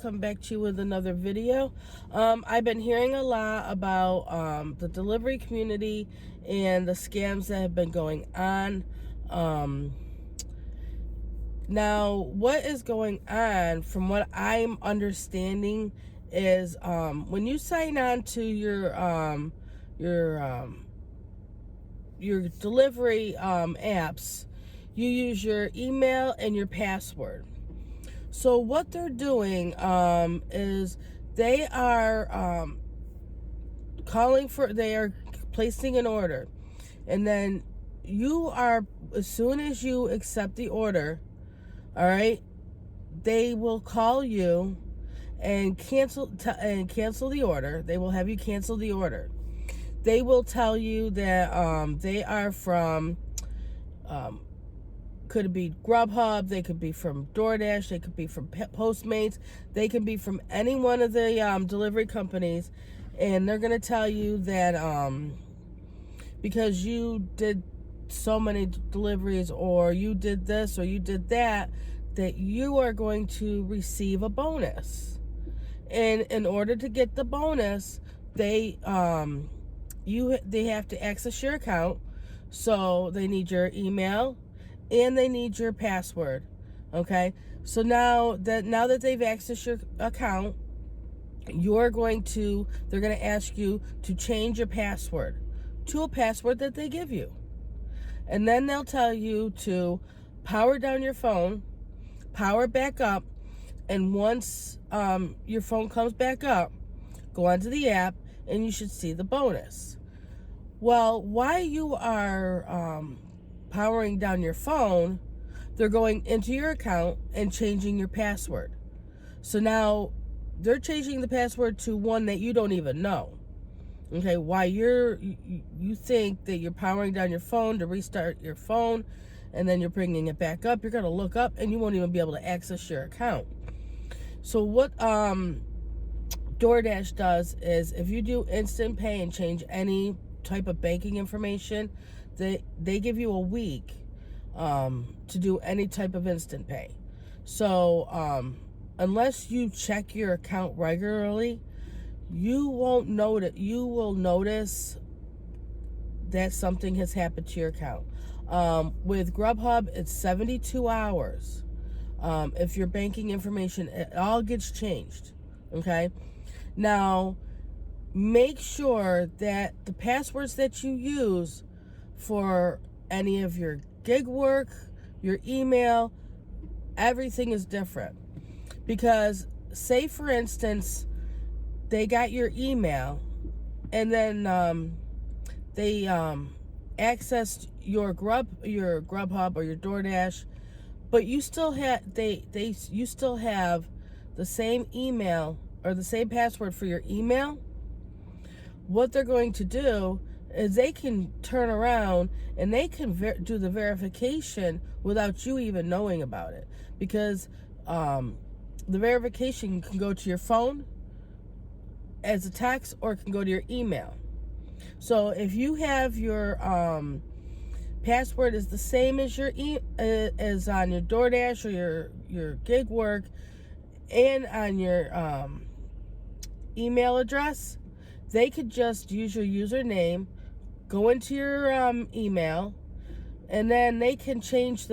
come back to you with another video. I've been hearing a lot about the delivery community and the scams that have been going on. Now, what is going on, from what I'm understanding, is when you sign on to your delivery apps, you use your email and your password. So what they're doing is they are they are placing an order, and then as soon as you accept the order, all right, they will call you and cancel the order. They will have you cancel the order. They will tell you that they are from, could be Grubhub, they could be from Doordash, they could be from Postmates, they can be from any one of the delivery companies, and they're going to tell you that because you did so many deliveries, or you did this or you did that, that you are going to receive a bonus. And in order to get the bonus, they have to access your account. So they need your email and they need your password. Okay? So now that they've accessed your account, they're going to ask you to change your password to a password that they give you. And then they'll tell you to power down your phone, power back up, and once your phone comes back up, go onto the app and you should see the bonus. Well, while you are powering down your phone, they're going into your account and changing your password. So now they're changing the password to one that you don't even know. Okay, while you think that you're powering down your phone to restart your phone, and then you're bringing it back up, you're going to look up and you won't even be able to access your account. So what DoorDash does is, if you do instant pay and change any type of banking information, they give you a week to do any type of instant pay. So unless you check your account regularly, you will notice that something has happened to your account. With Grubhub, it's 72 hours. If your banking information, it all gets changed. Okay? Now, make sure that the passwords that you use for any of your gig work, your email, everything is different. Because, say for instance, they got your email, and then they accessed your Grubhub or your DoorDash, but you still have you still have the same email or the same password for your email. What they're going to do is they can turn around and they can do the verification without you even knowing about it, because the verification can go to your phone as a text, or it can go to your email. So if you have your password is the same as as on your DoorDash or your gig work, and on your email address, they could just use your username, go into your email, and then they can change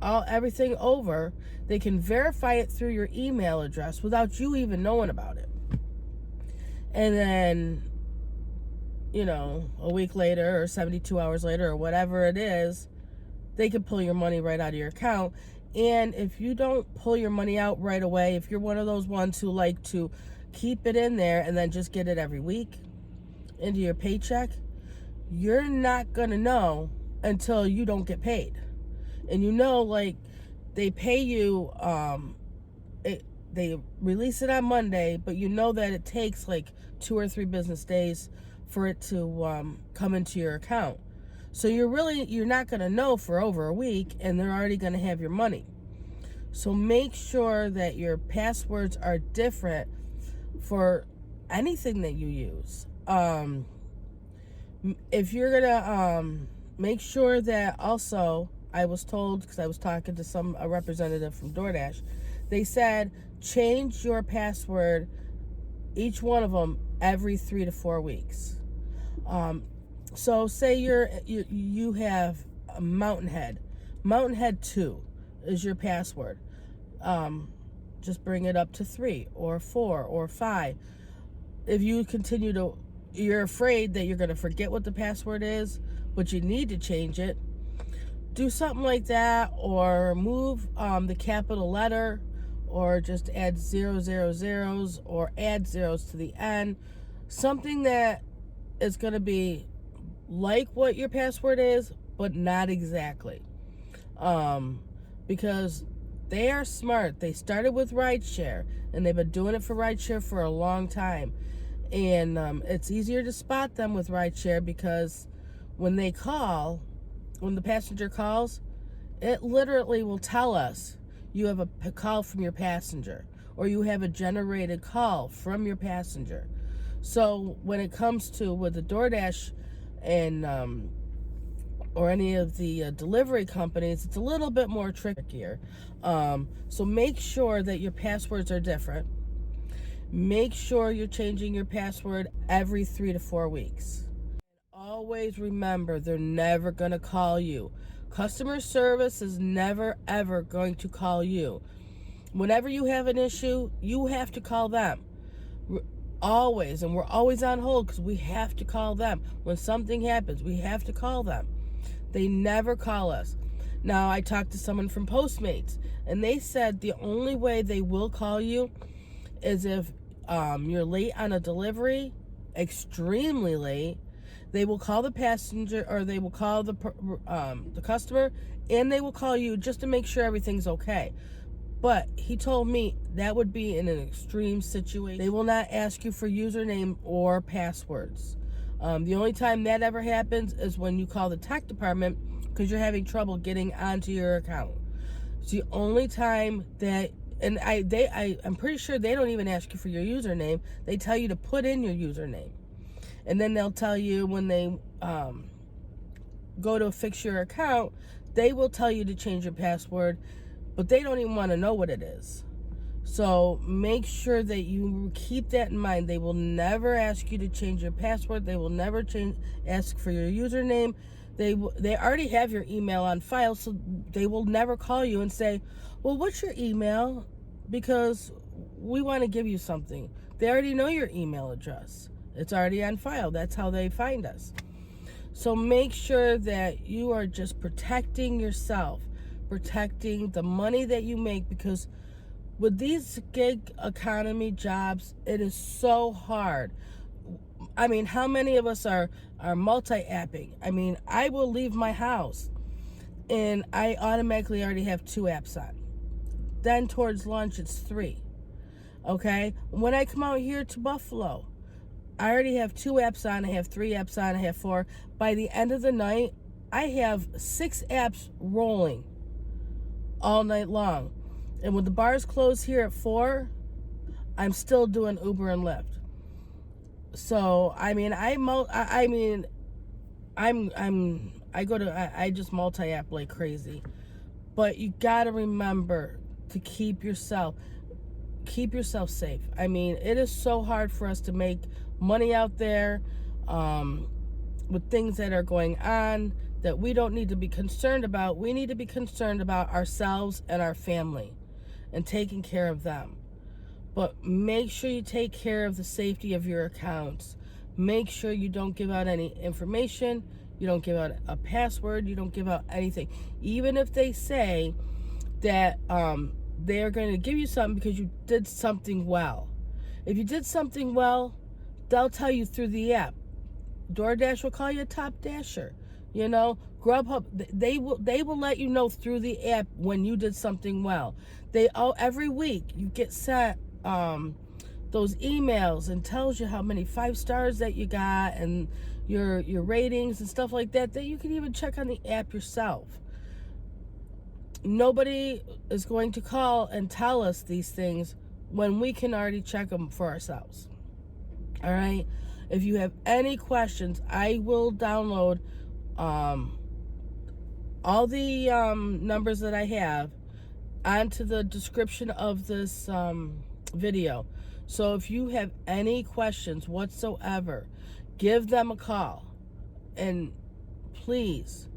everything over. They can verify it through your email address without you even knowing about it. And then, a week later or 72 hours later or whatever it is, they can pull your money right out of your account. And if you don't pull your money out right away, if you're one of those ones who like to keep it in there and then just get it every week into your paycheck, you're not going to know until you don't get paid. And they pay you, they release it on Monday, but you know that it takes like 2 or 3 business days for it to come into your account. So you're not going to know for over a week, and they're already going to have your money. So make sure that your passwords are different for anything that you use. If you're going to make sure that also, I was told, because I was talking to a representative from DoorDash, They said change your password, each one of them, every 3 to 4 weeks. So say you have a Mountain Head 2 is your password. Just bring it up to 3 or 4 or 5. If you continue to, you're afraid that you're going to forget what the password is, but you need to change it, do something like that, or move the capital letter, or just add 000s or add zeros to the end. Something that is going to be like what your password is, but not exactly. Because they are smart. They started with rideshare, and they've been doing it for rideshare for a long time. And it's easier to spot them with rideshare because when they call, when the passenger calls, it literally will tell us you have a call from your passenger, or you have a generated call from your passenger. So when it comes to with the DoorDash and or any of the delivery companies, it's a little bit more trickier. So make sure that your passwords are different. Make sure you're changing your password every 3 to 4 weeks. Always remember, they're never going to call you. Customer service is never, ever going to call you. Whenever you have an issue, you have to call them. Always. And we're always on hold because we have to call them. When something happens, we have to call them. They never call us. Now, I talked to someone from Postmates, and they said the only way they will call you is if you're late on a delivery, extremely late. They will call the passenger, or they will call the customer, and they will call you just to make sure everything's okay. But he told me that would be in an extreme situation. They will not ask you for username or passwords. The only time that ever happens is when you call the tech department because you're having trouble getting onto your account. It's the only time that, and I'm pretty sure they don't even ask you for your username. They tell you to put in your username. And then they'll tell you when they go to fix your account, they will tell you to change your password, but they don't even want to know what it is. So make sure that you keep that in mind. They will never ask you to change your password. They will never ask for your username. They already have your email on file, so they will never call you and say, well, what's your email? Because we want to give you something. They already know your email address. It's already on file. That's how they find us. So make sure that you are just protecting yourself, protecting the money that you make, because with these gig economy jobs, it is so hard. I mean, how many of us are multi-apping? I mean, I will leave my house and I automatically already have 2 apps on. Then towards lunch, it's 3. Okay? When I come out here to Buffalo, I already have 2 apps on. I have 3 apps on. I have 4. By the end of the night, I have 6 apps rolling all night long. And when the bars close here at 4, I'm still doing Uber and Lyft. So I just multi-app like crazy. But you gotta remember to keep yourself safe. I mean, it is so hard for us to make money out there with things that are going on that we don't need to be concerned about. We need to be concerned about ourselves and our family and taking care of them. But make sure you take care of the safety of your accounts. Make sure you don't give out any information. You don't give out a password. You don't give out anything. Even if they say that they're going to give you something because you did something well. If you did something well, they'll tell you through the app. DoorDash will call you a top dasher. You know, Grubhub, they will let you know through the app when you did something well. Every week you get sent those emails and tells you how many 5 stars that you got and your ratings and stuff like that you can even check on the app yourself. Nobody is going to call and tell us these things when we can already check them for ourselves. All right? If you have any questions, I will download all the numbers that I have onto the description of this video. So if you have any questions whatsoever, give them a call. And please,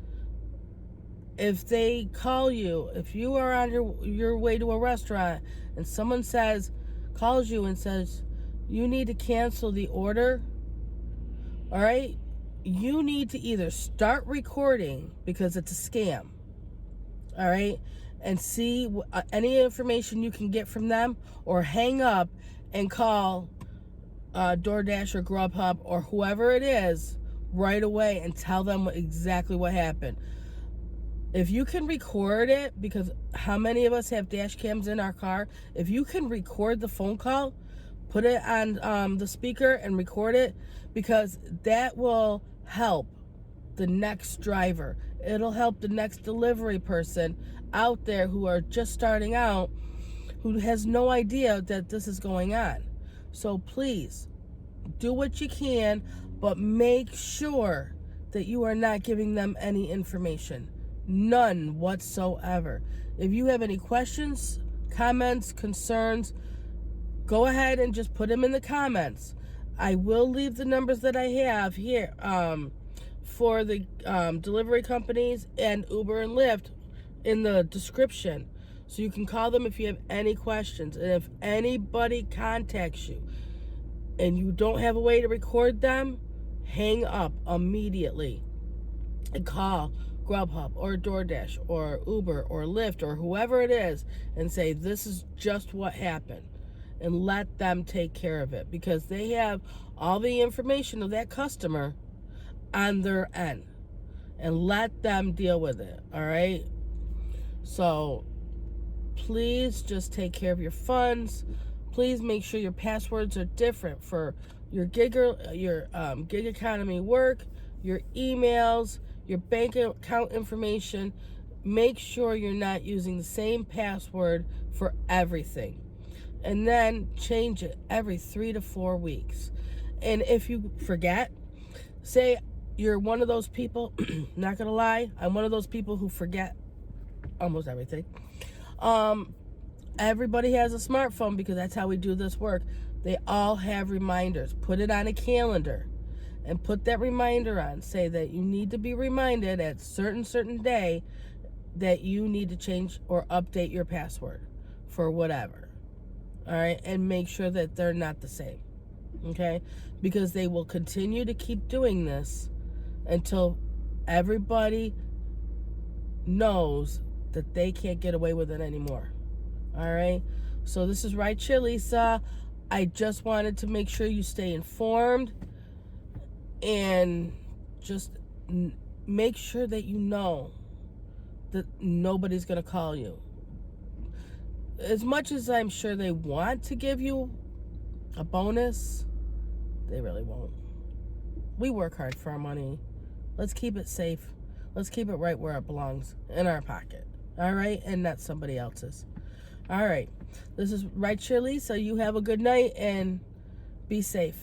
if they call you, if you are on your way to a restaurant and someone calls you and says, you need to cancel the order, all right, you need to either start recording because it's a scam, all right, and see any information you can get from them, or hang up and call DoorDash or Grubhub or whoever it is right away and tell them exactly what happened. If you can record it, because how many of us have dash cams in our car? If you can record the phone call, put it on the speaker and record it, because that will help the next driver. It'll help the next delivery person out there who are just starting out, who has no idea that this is going on. So please, do what you can, but make sure that you are not giving them any information. None whatsoever. If you have any questions, comments, concerns, go ahead and just put them in the comments. I will leave the numbers that I have here for the delivery companies and Uber and Lyft in the description. So you can call them if you have any questions. And if anybody contacts you and you don't have a way to record them, hang up immediately and call Grubhub or DoorDash or Uber or Lyft or whoever it is and say, this is just what happened, and let them take care of it, because they have all the information of that customer on their end, and let them deal with it. All right, so please just take care of your funds. Please make sure your passwords are different for your gig economy work, your emails, your bank account information. Make sure you're not using the same password for everything. And then change it every 3 to 4 weeks. And if you forget, say you're one of those people, not gonna lie, I'm one of those people who forget almost everything. Everybody has a smartphone, because that's how we do this work. They all have reminders. Put it on a calendar and put that reminder on. Say that you need to be reminded at certain day that you need to change or update your password for whatever. All right, and make sure that they're not the same. Okay, because they will continue to keep doing this until everybody knows that they can't get away with it anymore. All right, so this is Rideshare Lisa. I just wanted to make sure you stay informed, and just make sure that you know that nobody's going to call you. As much as I'm sure they want to give you a bonus, they really won't. We work hard for our money. Let's keep it safe. Let's keep it right where it belongs, in our pocket. All right? And not somebody else's. All right. This is Rideshare Lisa. You have a good night and be safe.